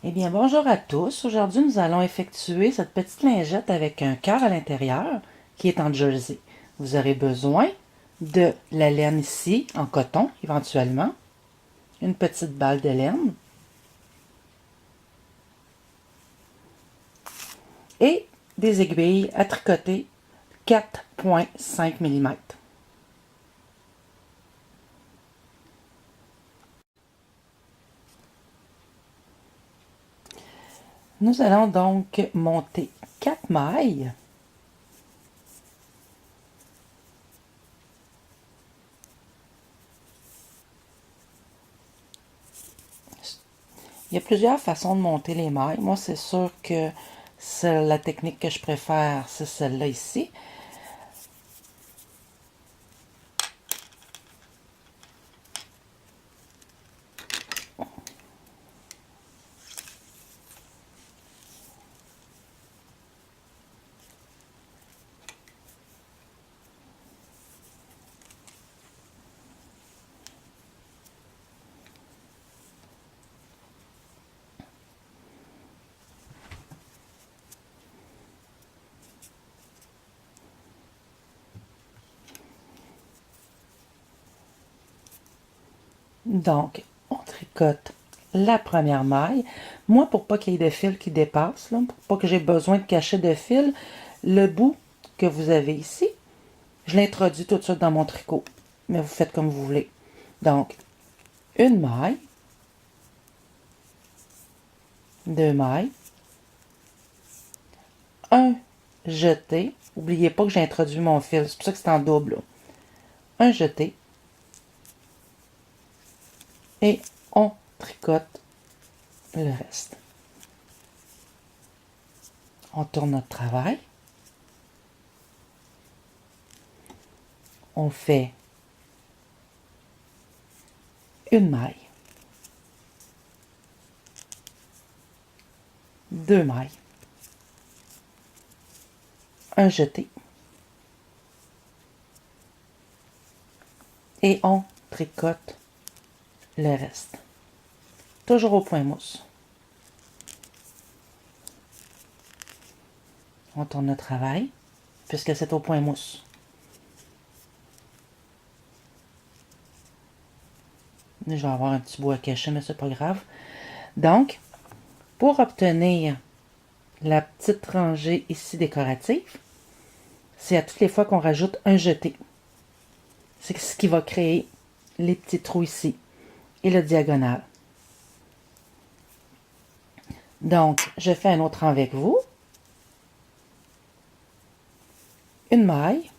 Eh bien, bonjour à tous. Aujourd'hui, nous allons effectuer cette petite lingette avec un cœur à l'intérieur qui est en jersey. Vous aurez besoin de la laine ici, en coton, éventuellement, une petite balle de laine et des aiguilles à tricoter 4,5 mm. Nous allons donc monter 4 mailles. Il y a plusieurs façons de monter les mailles. Moi, c'est sûr que la technique que je préfère, c'est celle-là ici. Donc, on tricote la première maille. Moi, pour pas qu'il y ait de fil qui dépasse, là, pour pas que j'ai besoin de cacher de fil, le bout que vous avez ici, je l'introduis tout de suite dans mon tricot. Mais vous faites comme vous voulez. Donc, une maille, deux mailles, un jeté. N'oubliez pas que j'ai introduit mon fil, c'est pour ça que c'est en double. Là. Un jeté. Et on tricote le reste. On tourne notre travail. On fait une maille, deux mailles, un jeté et on tricote le reste. Toujours au point mousse. On tourne le travail puisque c'est au point mousse. Je vais avoir un petit bout à cacher, mais c'est pas grave. Donc, pour obtenir la petite rangée ici décorative, c'est à toutes les fois qu'on rajoute un jeté. C'est ce qui va créer les petits trous ici et le diagonale. Donc, je fais un autre rang avec vous. Une maille,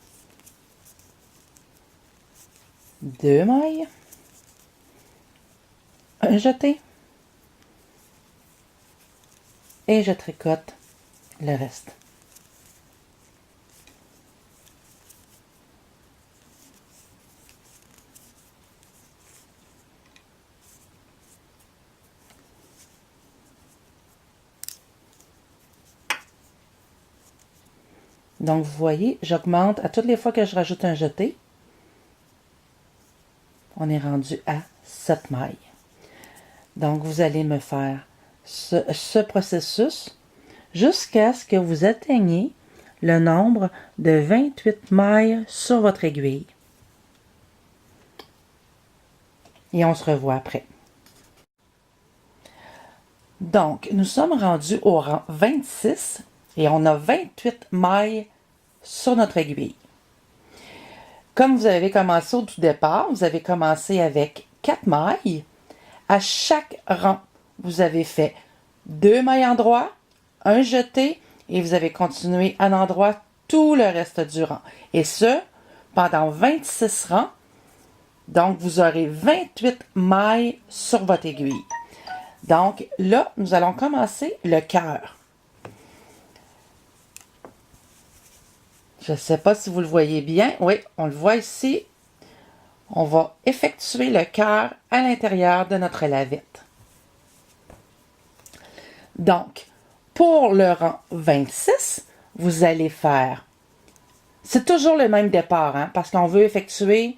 deux mailles, un jeté et je tricote le reste. Donc, vous voyez, j'augmente à toutes les fois que je rajoute un jeté. On est rendu à 7 mailles. Donc, vous allez me faire ce processus jusqu'à ce que vous atteigniez le nombre de 28 mailles sur votre aiguille. Et on se revoit après. Donc, nous sommes rendus au rang 26 et on a 28 mailles sur notre aiguille. Comme vous avez commencé au tout départ, vous avez commencé avec 4 mailles. À chaque rang, vous avez fait 2 mailles en droit, un jeté et vous avez continué à l'endroit tout le reste du rang. Et ce, pendant 26 rangs. Donc, vous aurez 28 mailles sur votre aiguille. Donc, là, nous allons commencer le cœur. Je ne sais pas si vous le voyez bien. Oui, on le voit ici. On va effectuer le cœur à l'intérieur de notre lavette. Donc, pour le rang 26, vous allez faire... C'est toujours le même départ, hein, parce qu'on veut effectuer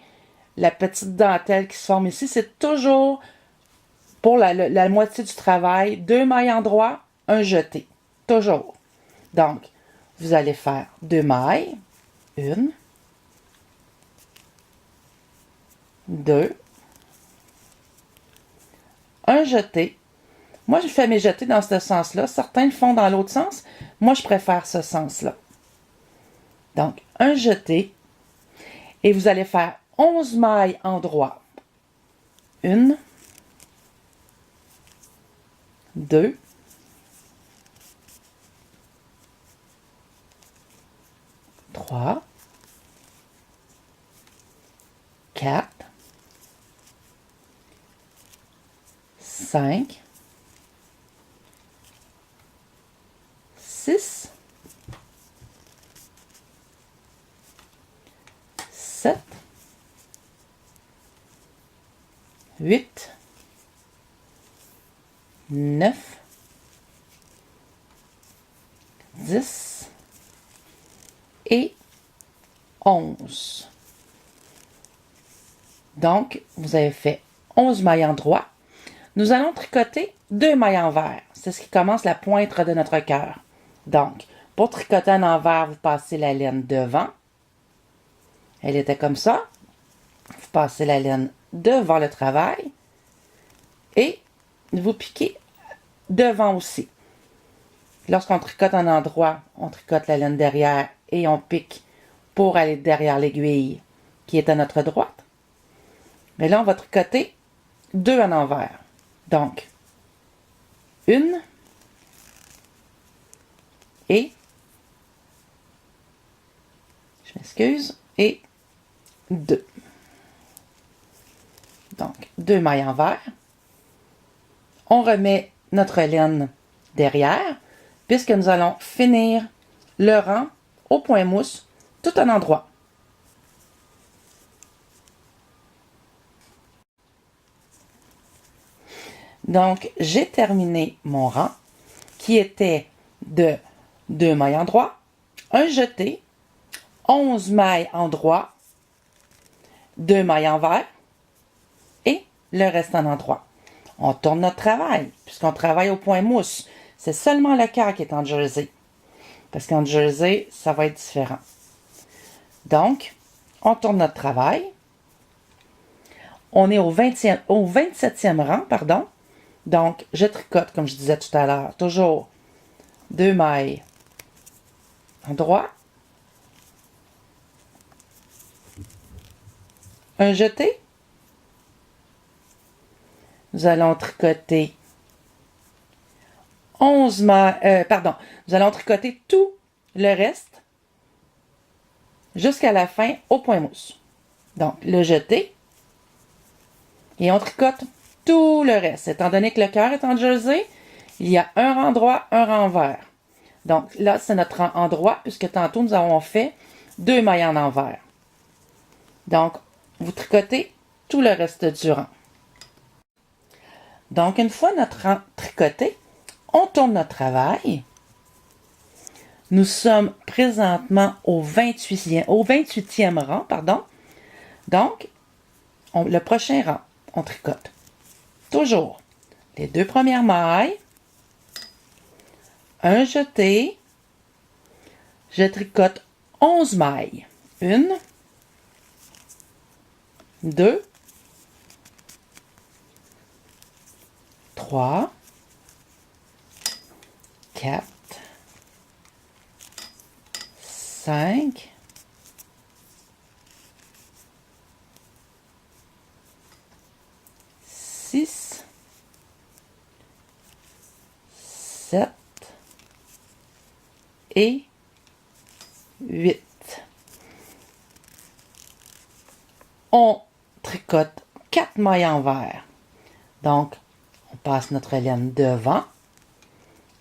la petite dentelle qui se forme ici. C'est toujours Pour la moitié du travail, 2 mailles endroit, un jeté. Toujours. Donc, vous allez faire 2 mailles. 1, 2, un jeté. Moi, je fais mes jetés dans ce sens-là. Certains le font dans l'autre sens. Moi, je préfère ce sens-là. Donc, un jeté. Et vous allez faire 11 mailles endroit. 1, 2, 3, 4, 5, 6, 7, 8, 9, 10 et 11. Donc, vous avez fait 11 mailles endroit. Nous allons tricoter 2 mailles envers. C'est ce qui commence la pointe de notre cœur. Donc, pour tricoter en envers, vous passez la laine devant. Elle était comme ça. Vous passez la laine devant le travail. Et vous piquez devant aussi. Lorsqu'on tricote en endroit, on tricote la laine derrière et on pique pour aller derrière l'aiguille qui est à notre droite. Mais là, on va tricoter 2 en envers. Donc, 1 et, je m'excuse, et 2. Donc, 2 mailles envers. On remet notre laine derrière, puisque nous allons finir le rang au point mousse, tout en endroit. Donc, j'ai terminé mon rang, qui était de 2 mailles endroit, un jeté, 11 mailles endroit, 2 mailles envers, et le reste en endroit. On tourne notre travail, puisqu'on travaille au point mousse. C'est seulement le cœur qui est en jersey. Parce qu'en jersey, ça va être différent. Donc, on tourne notre travail. On est au 27e rang, pardon. Donc, je tricote, comme je disais tout à l'heure, toujours 2 mailles endroit, un jeté. Nous allons tricoter 11 mailles, nous allons tricoter tout le reste jusqu'à la fin au point mousse. Donc, le jeté. Et on tricote tout le reste. Étant donné que le cœur est en jersey, il y a un rang droit, un rang envers. Donc, là, c'est notre rang en droit, puisque tantôt, nous avons fait 2 mailles en envers. Donc, vous tricotez tout le reste du rang. Donc, une fois notre rang tricoté, on tourne notre travail. Nous sommes présentement au 28e rang, pardon. Donc, le prochain rang, on tricote toujours les 2 premières mailles, un jeté, je tricote 11 mailles. 1, 2, 3, 4, 5, 6, 7 et 8. On tricote 4 mailles envers. Donc, on passe notre laine devant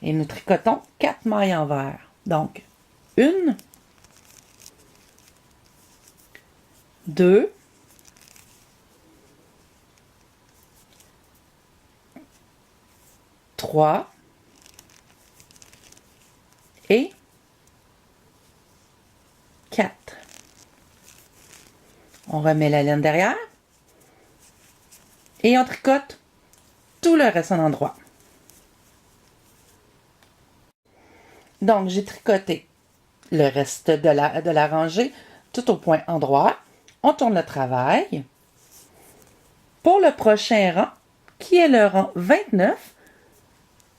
et nous tricotons 4 mailles envers. Donc, 1, 2, 3 et 4. On remet la laine derrière et on tricote tout le reste en endroit. Donc, j'ai tricoté le reste de la rangée tout au point endroit. On tourne le travail. Pour le prochain rang, qui est le rang 29,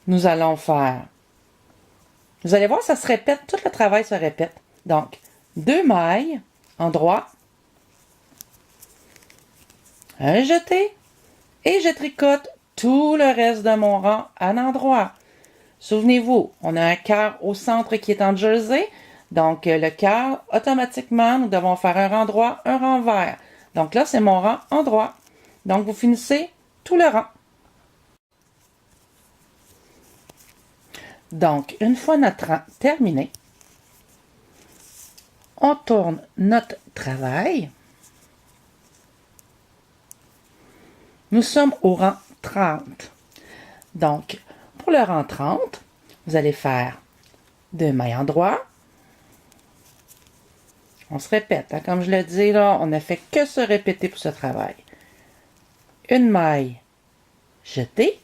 nous allons faire... Vous allez voir, ça se répète, tout le travail se répète. Donc, 2 mailles endroit, un jeté, et je tricote tout le reste de mon rang à l'endroit. Souvenez-vous, on a un cœur au centre qui est en jersey. Donc, le cœur, automatiquement, nous devons faire un rang droit, un rang vert. Donc là, c'est mon rang endroit. Donc, vous finissez tout le rang. Donc, une fois notre rang terminé, on tourne notre travail. Nous sommes au rang 30. Donc, pour le rang 30, vous allez faire 2 mailles endroit. On se répète, hein, comme je le dis, là, on n'a fait que se répéter pour ce travail. Une maille jetée.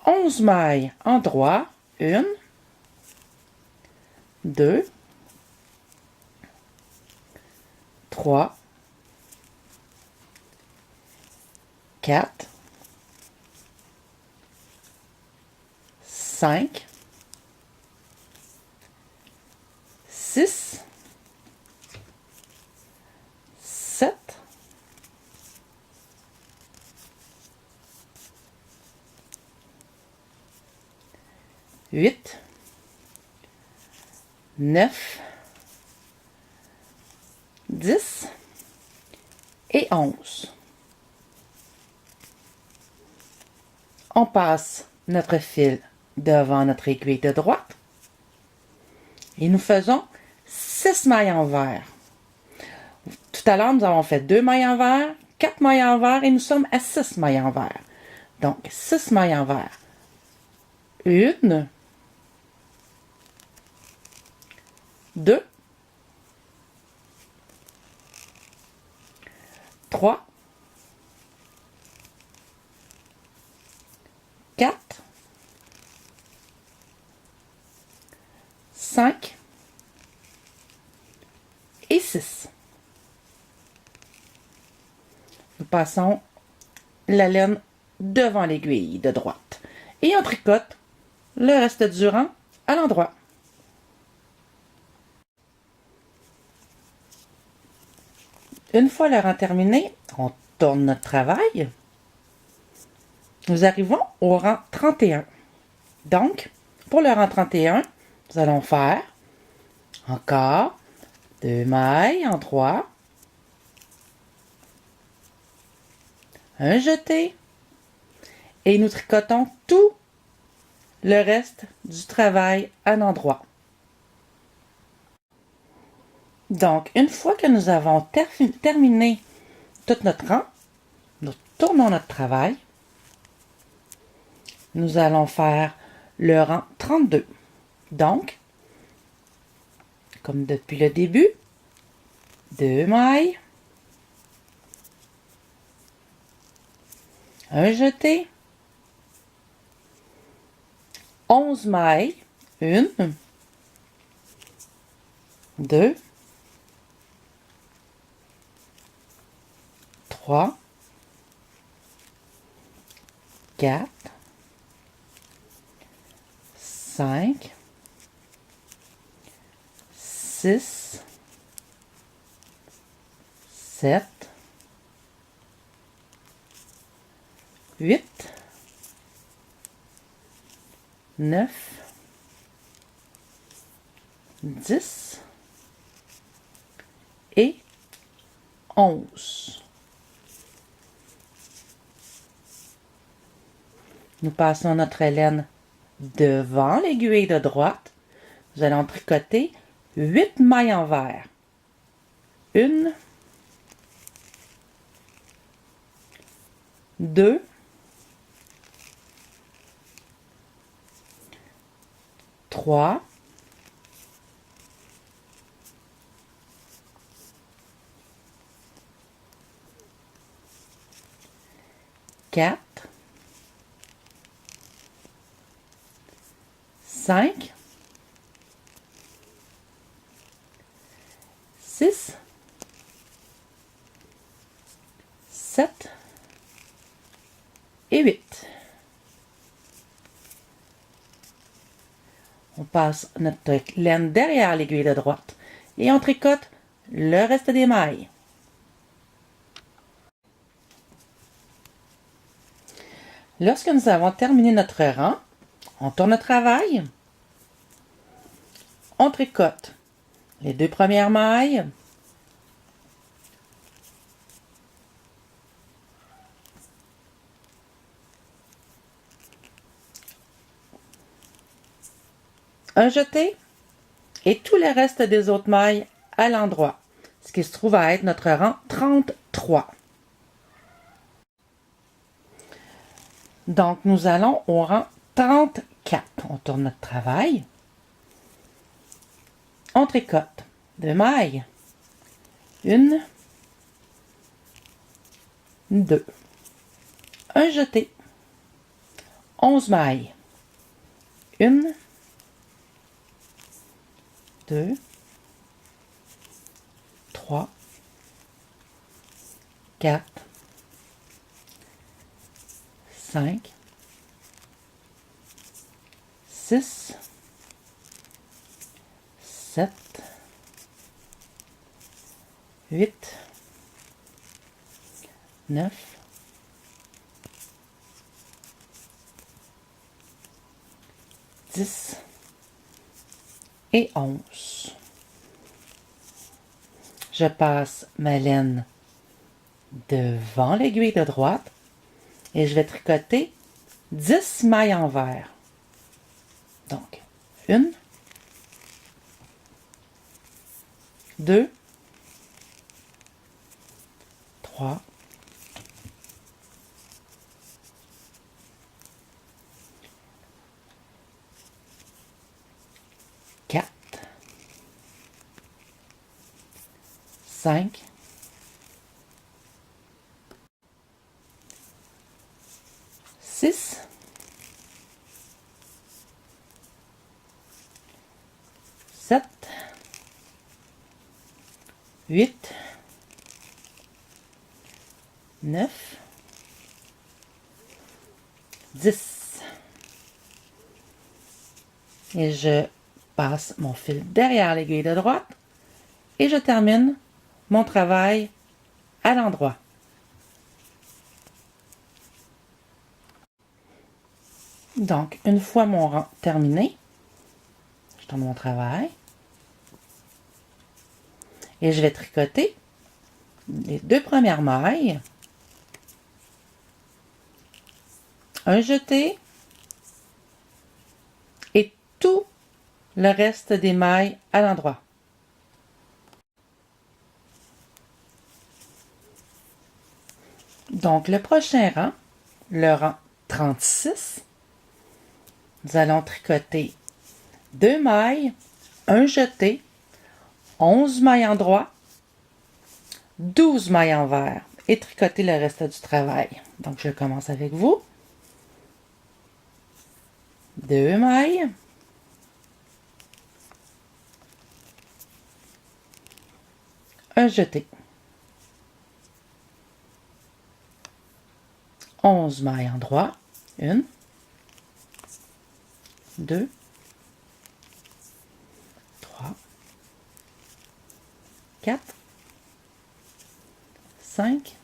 11 mailles endroit. 1, 2, 3, 4, 5, 6, 7, 8, 9, 10 et 11. On passe notre fil devant notre aiguille de droite et nous faisons 6 mailles envers. Tout à l'heure, nous avons fait 2 mailles envers, 4 mailles envers et nous sommes à 6 mailles envers. Donc, 6 mailles envers. 1, 2, 3, 4, 5 et 6. Nous passons la laine devant l'aiguille de droite et on tricote le reste du rang à l'endroit. Une fois le rang terminé, on tourne notre travail. Nous arrivons au rang 31. Donc, pour le rang 31, nous allons faire encore 2 mailles en 3, un jeté et nous tricotons tout le reste du travail à l'endroit. Donc, une fois que nous avons terminé tout notre rang, nous tournons notre travail. Nous allons faire le rang 32. Donc, comme depuis le début, 2 mailles, un jeté, 11 mailles, 1, 2, 3, 4, 5, 6, 7, 8, 9, 10 et 11. Nous passons notre laine devant l'aiguille de droite. Nous allons tricoter 8 mailles envers. 1, 2, 3, 4, 5, 6, 7 et 8. On passe notre laine derrière l'aiguille de droite et on tricote le reste des mailles. Lorsque nous avons terminé notre rang, on tourne le travail, on tricote les 2 premières mailles, un jeté et tout le reste des autres mailles à l'endroit, ce qui se trouve à être notre rang 33. Donc, nous allons au rang 34. On tourne notre travail. On tricote 2 mailles. 1, 2. Un jeté. 11 mailles. 1, 2, 3, 4, 5, 6, 7, 8, 9, 10 et 11. Je passe ma laine devant l'aiguille de droite et je vais tricoter 10 mailles envers. Donc, 1, 2, 3, 4, 5, 6, 7, 8, 9, 10. Et je passe mon fil derrière l'aiguille de droite et je termine mon travail à l'endroit. Donc, une fois mon rang terminé, je tourne mon travail et je vais tricoter les 2 premières mailles, un jeté et tout le reste des mailles à l'endroit. Donc, le prochain rang, le rang 36, nous allons tricoter 2 mailles, un jeté, 11 mailles endroit, 12 mailles envers et tricoter le reste du travail. Donc, je commence avec vous. 2 mailles, un jeté, 11 mailles endroit, 1, 2, 3, 4, 5,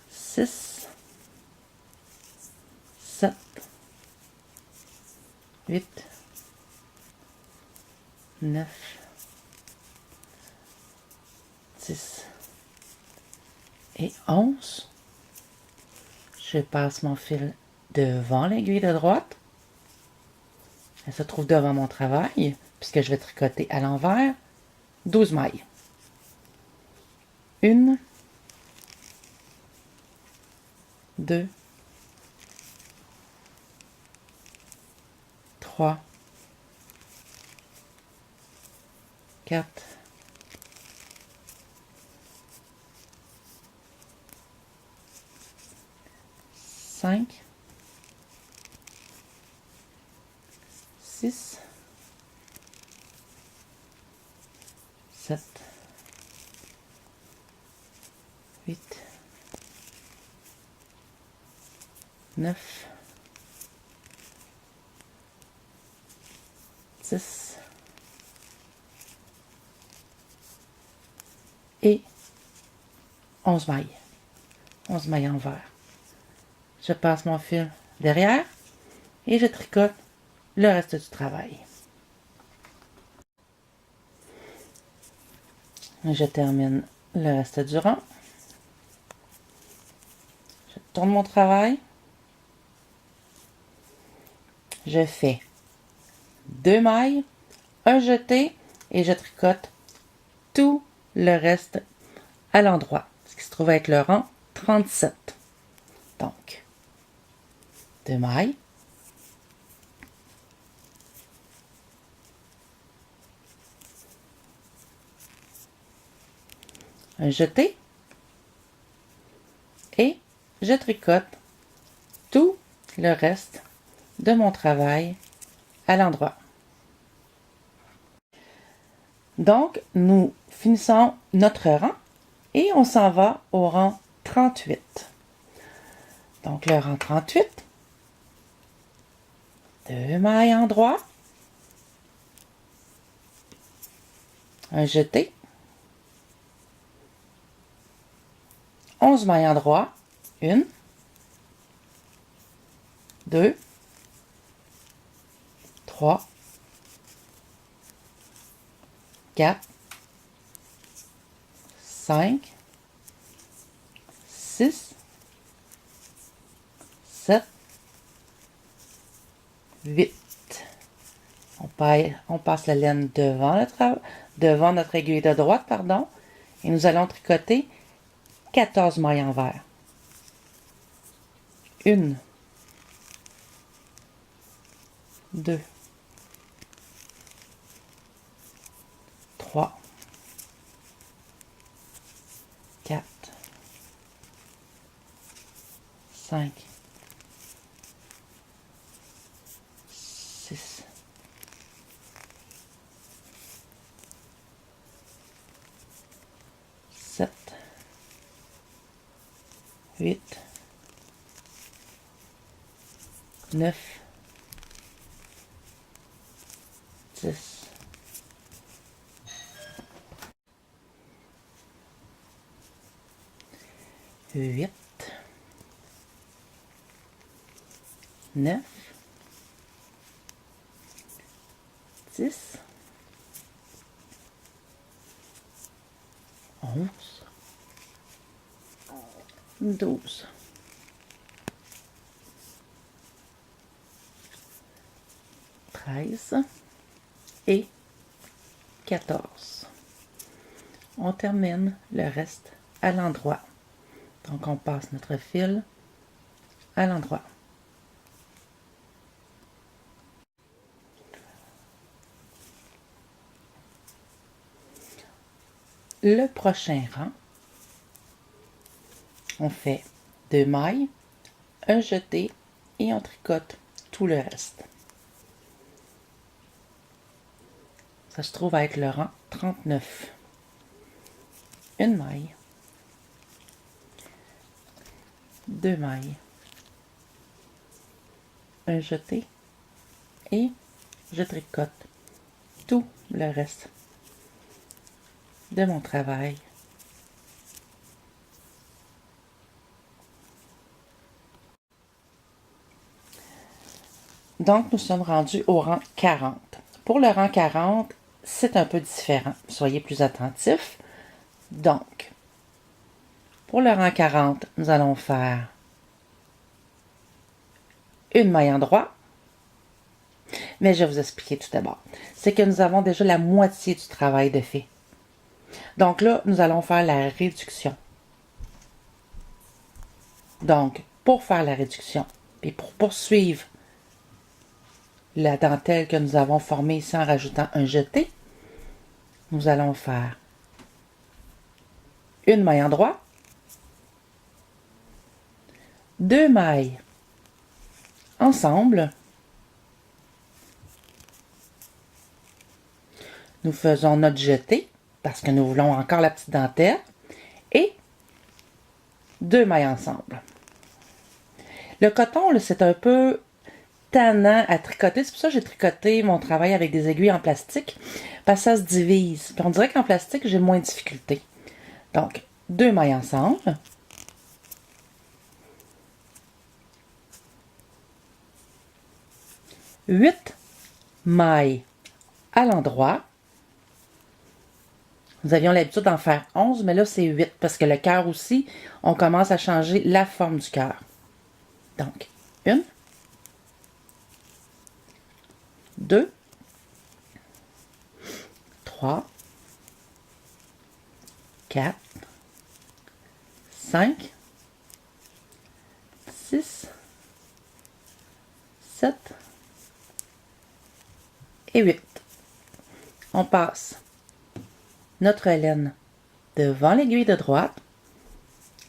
6, 7, 8, 9, 10 et 11. Je passe mon fil devant l'aiguille de droite. Elle se trouve devant mon travail, puisque je vais tricoter à l'envers 12 mailles. 1, 2, 3, 4, 5, 5, 6, 7, 8, 9, 10 et 11 mailles. 11 mailles en vert. Je passe mon fil derrière et je tricote le reste du travail. Je termine le reste du rang. Je tourne mon travail. Je fais 2 mailles, un jeté et je tricote tout le reste à l'endroit, ce qui se trouve être le rang 37. Donc, 2 mailles, un jeté et je tricote tout le reste de mon travail à l'endroit. Donc, nous finissons notre rang et on s'en va au rang 38. Donc, le rang 38, 2 mailles en droit, un jeté, 11 mailles en droit, 1, 2, 3, 4, 5, 6, 7, 8. On passe la laine devant notre aiguille de droite, pardon, et nous allons tricoter 14 mailles en vert. 1, 2, 3, 4, 5, 6, 7, 8, 9, 10, 8, 9, 10, 11, 12, 13 et 14. On termine le reste à l'endroit. Donc, on passe notre fil à l'endroit. Le prochain rang, on fait 2 mailles, un jeté et on tricote tout le reste. Ça se trouve être le rang 39. Une maille, 2 mailles, un jeté et je tricote tout le reste de mon travail. Donc, nous sommes rendus au rang 40. Pour le rang 40, c'est un peu différent. Soyez plus attentifs. Donc, pour le rang 40, nous allons faire une maille en droit. Mais je vais vous expliquer tout d'abord. C'est que nous avons déjà la moitié du travail de fait. Donc là, nous allons faire la réduction. Donc, pour faire la réduction et pour poursuivre la dentelle que nous avons formée ici en rajoutant un jeté, nous allons faire une maille en droit, 2 mailles Ensemble, nous faisons notre jeté, parce que nous voulons encore la petite dentelle, et 2 mailles ensemble. Le coton, c'est un peu tannant à tricoter. C'est pour ça que j'ai tricoté mon travail avec des aiguilles en plastique, parce que ça se divise. Puis on dirait qu'en plastique, j'ai moins de difficulté. Donc, 2 mailles ensemble. Huit mailles à l'endroit. Nous avions l'habitude d'en faire 11, mais là, c'est 8, parce que le cœur aussi, on commence à changer la forme du cœur. Donc, 1, 2, 3, 4, 5, 6, 7 et 8. On passe notre laine devant l'aiguille de droite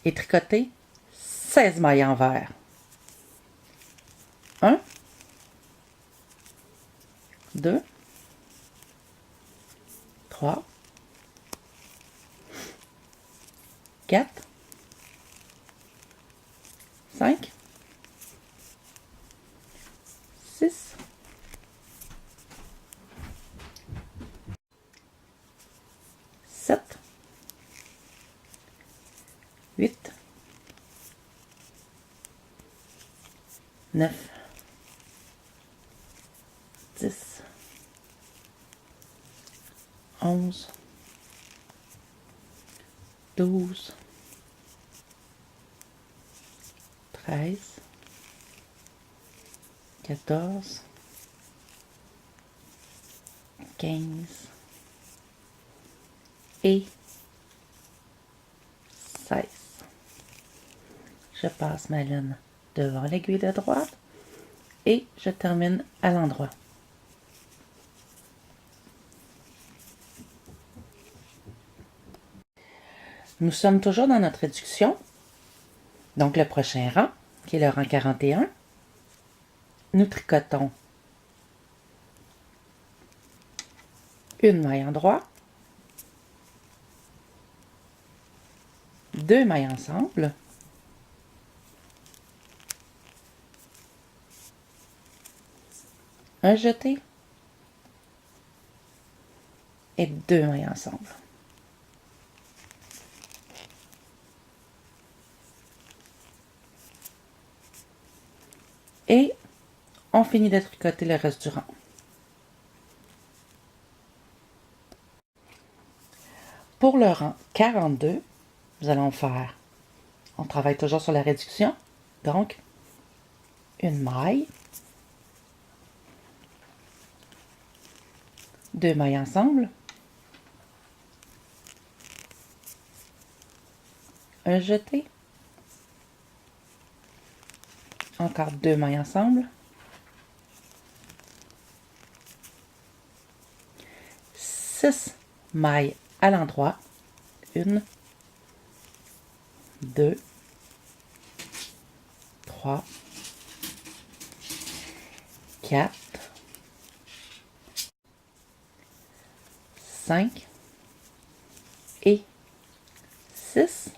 et tricoter 16 mailles envers. 1, 2, 3, 4, 5, 6, 7, 8, 9, 10, 11, 12, 13, 14, 15 et 16. Je passe ma laine devant l'aiguille de droite et je termine à l'endroit. Nous sommes toujours dans notre réduction. Donc le prochain rang, qui est le rang 41, nous tricotons une maille en droit, 2 mailles ensemble, un jeté et 2 mailles ensemble. Et on finit de tricoter le reste du rang. Pour le rang 42, nous allons faire, on travaille toujours sur la réduction, donc une maille, 2 mailles ensemble, un jeté, encore 2 mailles ensemble, 6 mailles à l'endroit, 1, 2, 3, 4, 5 et 6.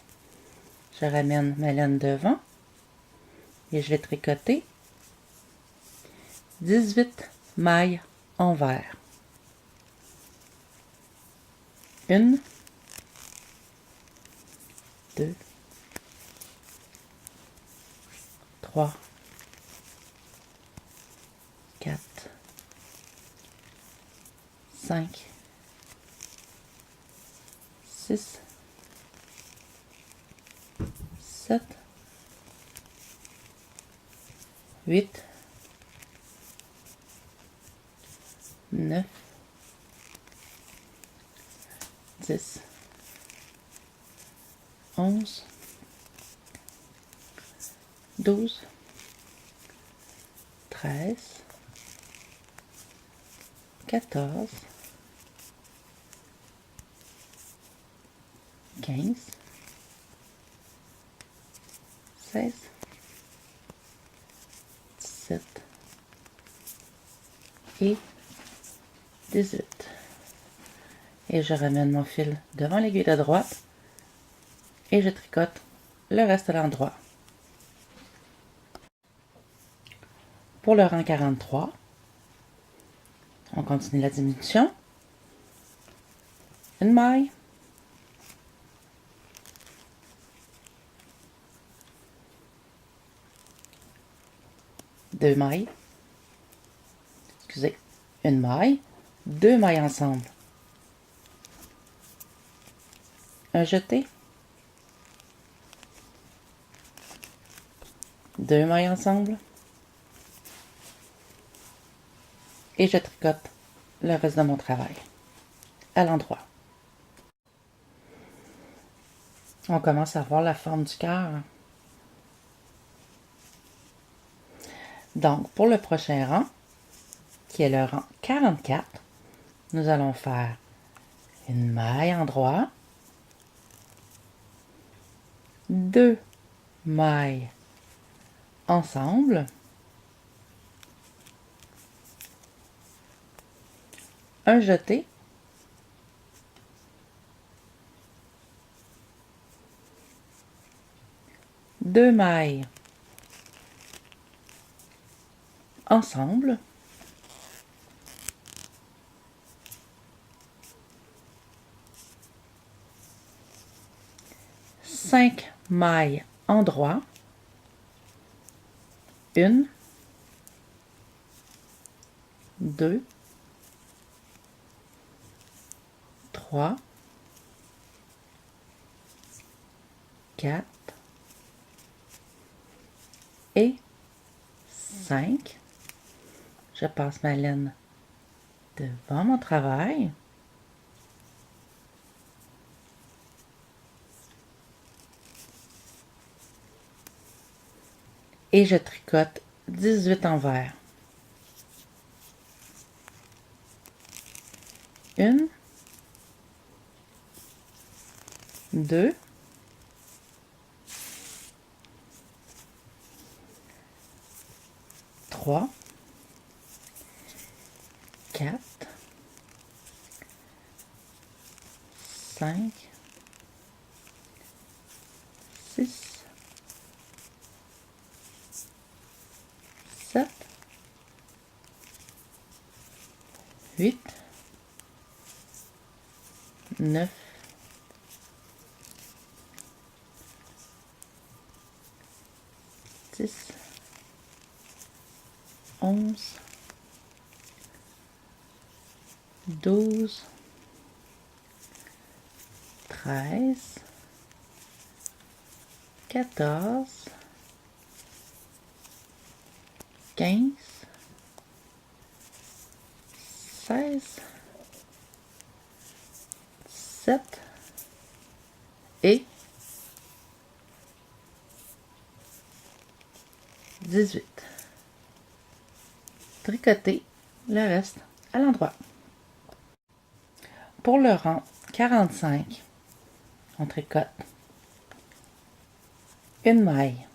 Je ramène ma laine devant et je vais tricoter 18 mailles envers. 1, 2, 3, 4, 5, 6, 7, 8, 9, 10, 11, 12, 13, 14, 15, 16, 17 et 18. Et je ramène mon fil devant l'aiguille de droite et je tricote le reste de l'endroit. Pour le rang 43, on continue la diminution. Une maille. Deux mailles. Excusez. Une maille. Deux mailles ensemble. Un jeté. Deux mailles ensemble. Et je tricote le reste de mon travail à l'endroit. On commence à voir la forme du cœur. Donc, pour le prochain rang, qui est le rang 44, nous allons faire une maille en droit, deux mailles ensemble, un jeté, deux mailles ensemble, cinq mailles en droit, une, deux, trois, quatre et 5. Je passe ma laine devant mon travail. Et je tricote 18 envers. Une, deux, trois, quatre, cinq, six, sept, huit, neuf, 10, 11, 12, 13, 14, 15, 16, 17 et 18. Tricoter le reste à l'endroit. Pour le rang 45, on tricote une maille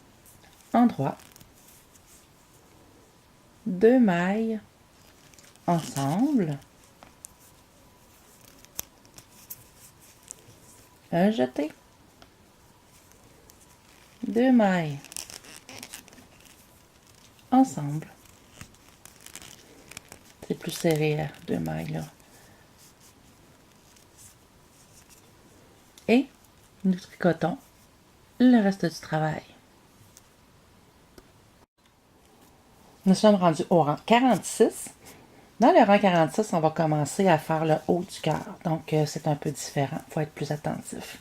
en droit, deux mailles ensemble, un jeté, deux mailles ensemble. C'est plus serré à deux mailles là. Et nous tricotons le reste du travail. Nous sommes rendus au rang 46. Dans le rang 46, on va commencer à faire le haut du cœur. Donc, c'est un peu différent. Il faut être plus attentif.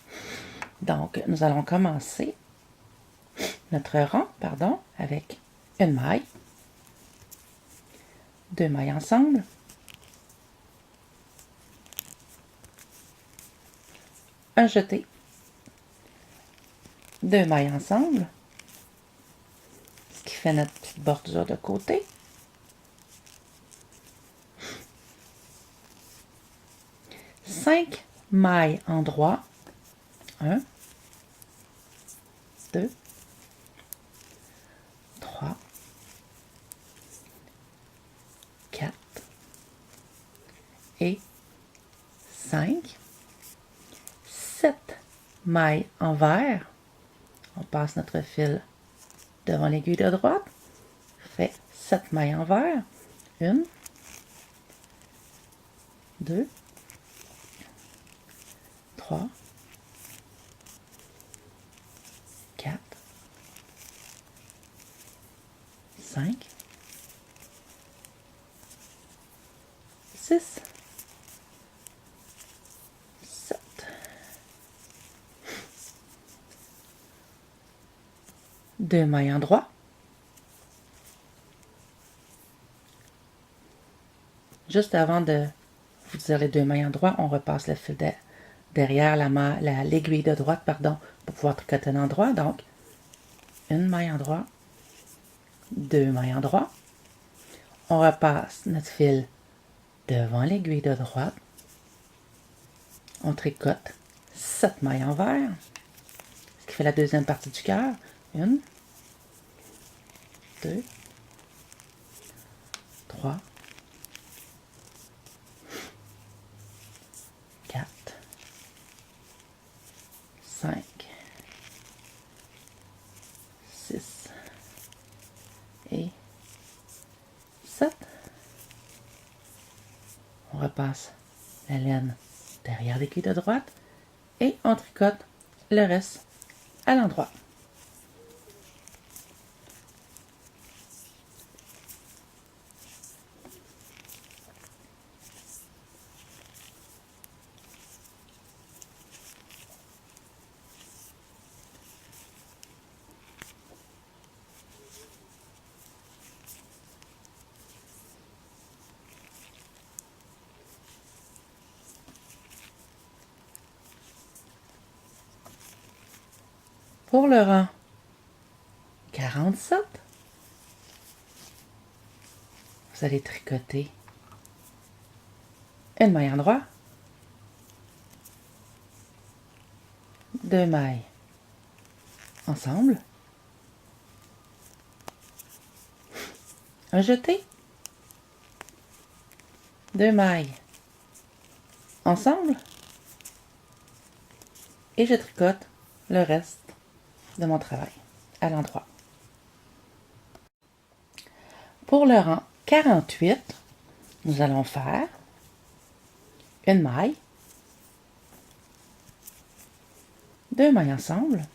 Donc, nous allons commencer notre rang, avec une maille, deux mailles ensemble, un jeté, deux mailles ensemble, ce qui fait notre petite bordure de côté. Cinq mailles en droit. 1, 2, 3, et 5. 7 mailles envers. On passe notre fil devant l'aiguille de droite. Fait 7 mailles envers. 1, 2, 3, 4, 5, 6, 7. Deux mailles en droit. Juste avant de vous dire les deux mailles en droit, on repasse le fil derrière l'aiguille de droite, pardon, pour pouvoir tricoter en droit. Donc, une maille en droit, deux mailles en droit. On repasse notre fil devant l'aiguille de droite. On tricote 7 mailles envers, ce qui fait la deuxième partie du cœur. 1, 2, 3, 4, 5, 6 et 7. On repasse la laine derrière l'aiguille de droite et on tricote le reste à l'endroit. Pour le rang 47, vous allez tricoter une maille en droit, deux mailles ensemble, un jeté, deux mailles ensemble et je tricote le reste de mon travail à l'endroit. Pour le rang 48, nous allons faire une maille, deux mailles ensemble,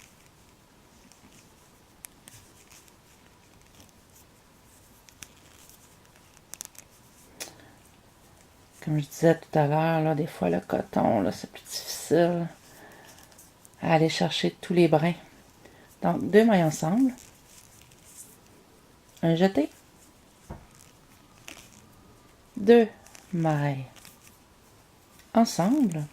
comme je disais tout à l'heure, là, des fois le coton, là, c'est plus difficile à aller chercher tous les brins. Donc, deux mailles ensemble, un jeté, deux mailles ensemble,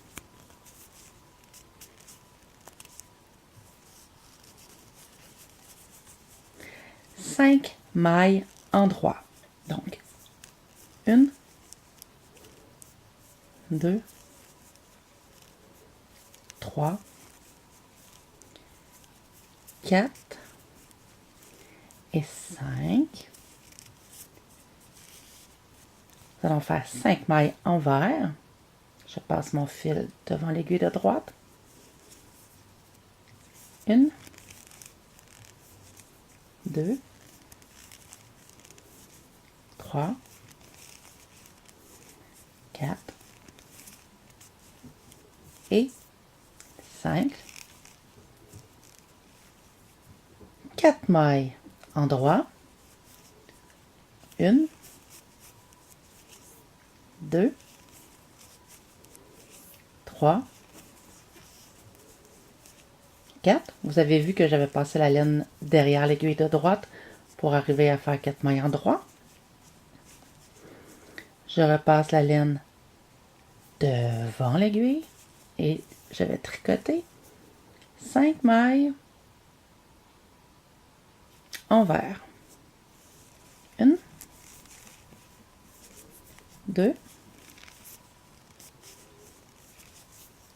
cinq mailles en droit. Donc, une, deux, trois, quatre et 5. Nous allons faire 5 mailles envers. Je passe mon fil devant l'aiguille de droite. Une, deux, trois, quatre et 5. 4 mailles en droit. Une, deux, trois, 4. Vous avez vu que j'avais passé la laine derrière l'aiguille de droite pour arriver à faire 4 mailles en droit. Je repasse la laine devant l'aiguille et je vais tricoter 5 mailles envers. Une, deux,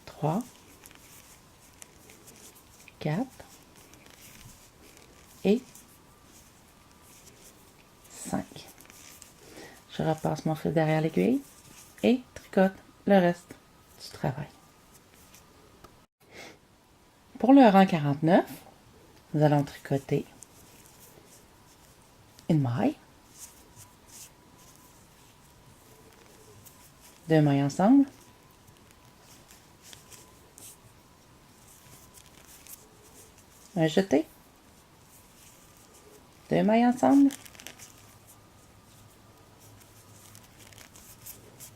trois, quatre et 5. Je repasse mon fil derrière l'aiguille. et tricote le reste du travail. Pour le rang 49, nous allons tricoter une maille, 2 mailles ensemble, un jeté, 2 mailles ensemble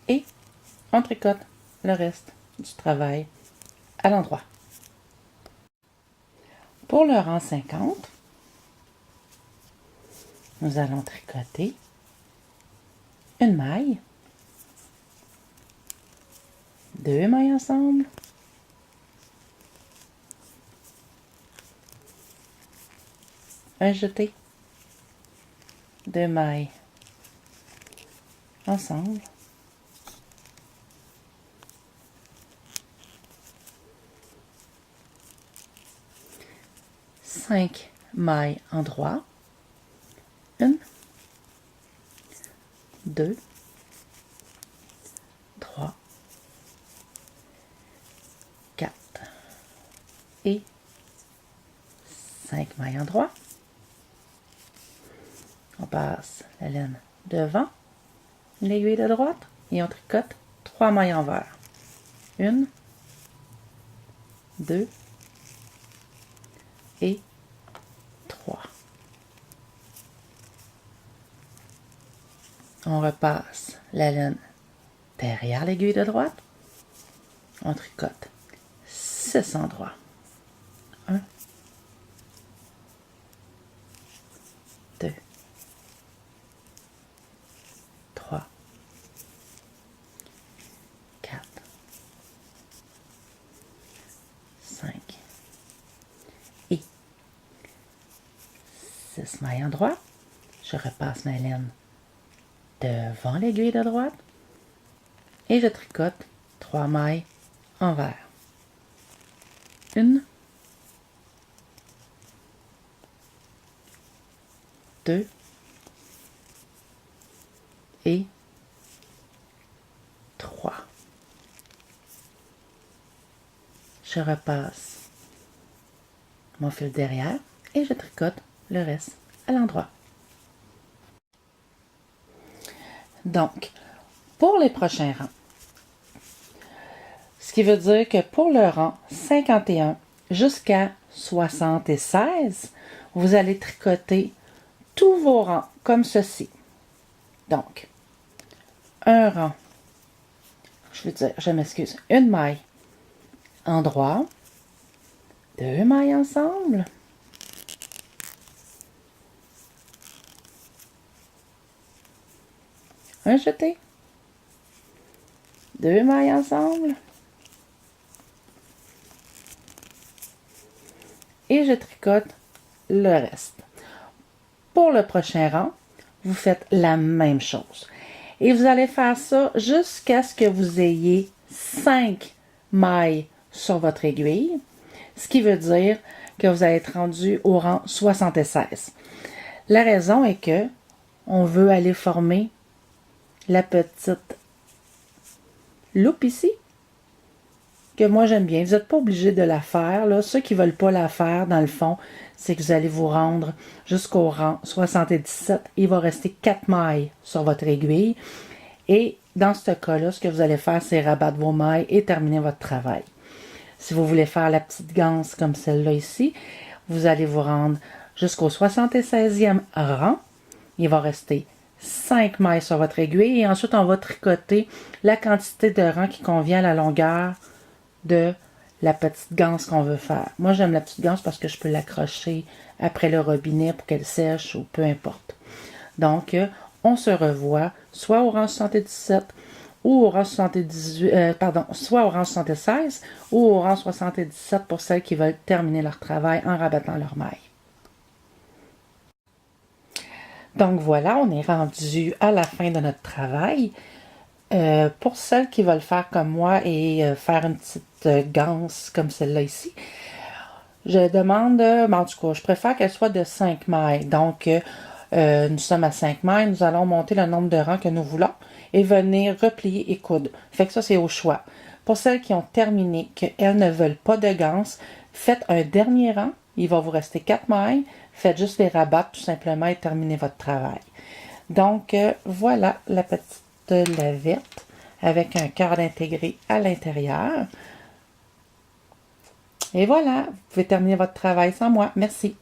et on tricote le reste du travail à l'endroit. Pour le rang 50, nous allons tricoter une maille, 2 mailles ensemble, un jeté, 2 mailles ensemble, cinq mailles en droit, 1, 2, 3, 4 et 5 mailles en droit. On passe la laine devant l'aiguille de droite et on tricote 3 mailles envers. 1, 2 et 3. On repasse la laine derrière l'aiguille de droite. On tricote 6 endroits. 1, 2, 3, 4, 5 et 6 mailles en droit. Je repasse ma laine devant l'aiguille de droite et je tricote 3 mailles envers. 1, 2 et 3. Je repasse mon fil derrière et je tricote le reste à l'endroit. Donc, pour les prochains rangs, ce qui veut dire que pour le rang 51 jusqu'à 76, vous allez tricoter tous vos rangs comme ceci. Donc, un rang, je m'excuse, une maille en droit, 2 mailles ensemble, un jeté, 2 mailles ensemble, et je tricote le reste. Pour le prochain rang, vous faites la même chose. Et vous allez faire ça jusqu'à ce que vous ayez 5 mailles sur votre aiguille, ce qui veut dire que vous allez être rendu au rang 76. La raison est que on veut aller former la petite loupe ici, que moi j'aime bien. Vous n'êtes pas obligé de la faire, là. Ceux qui ne veulent pas la faire, dans le fond, c'est que vous allez vous rendre jusqu'au rang 77. Il va rester 4 mailles sur votre aiguille. Et dans ce cas-là, ce que vous allez faire, c'est rabattre vos mailles et terminer votre travail. Si vous voulez faire la petite ganse comme celle-là ici, vous allez vous rendre jusqu'au 76e rang. Il va rester 5 mailles sur votre aiguille et ensuite on va tricoter la quantité de rangs qui convient à la longueur de la petite ganse qu'on veut faire. Moi, j'aime la petite ganse parce que je peux l'accrocher après le robinet pour qu'elle sèche ou peu importe. Donc, on se revoit soit au rang 77 ou au rang 78, soit au rang 76 ou au rang 77 pour celles qui veulent terminer leur travail en rabattant leurs mailles. Donc voilà, on est rendu à la fin de notre travail. Pour celles qui veulent faire comme moi et faire une petite ganse comme celle-là ici, je demande, en tout cas, je préfère qu'elle soit de 5 mailles. Donc, nous sommes à 5 mailles, nous allons monter le nombre de rangs que nous voulons et venir replier et coudre. Fait que ça, c'est au choix. Pour celles qui ont terminé, qu'elles ne veulent pas de ganse, faites un dernier rang. Il va vous rester 4 mailles. Faites juste les rabattre tout simplement et terminez votre travail. Donc, voilà la petite lavette avec un cœur intégré à l'intérieur. Et voilà, vous pouvez terminer votre travail sans moi. Merci.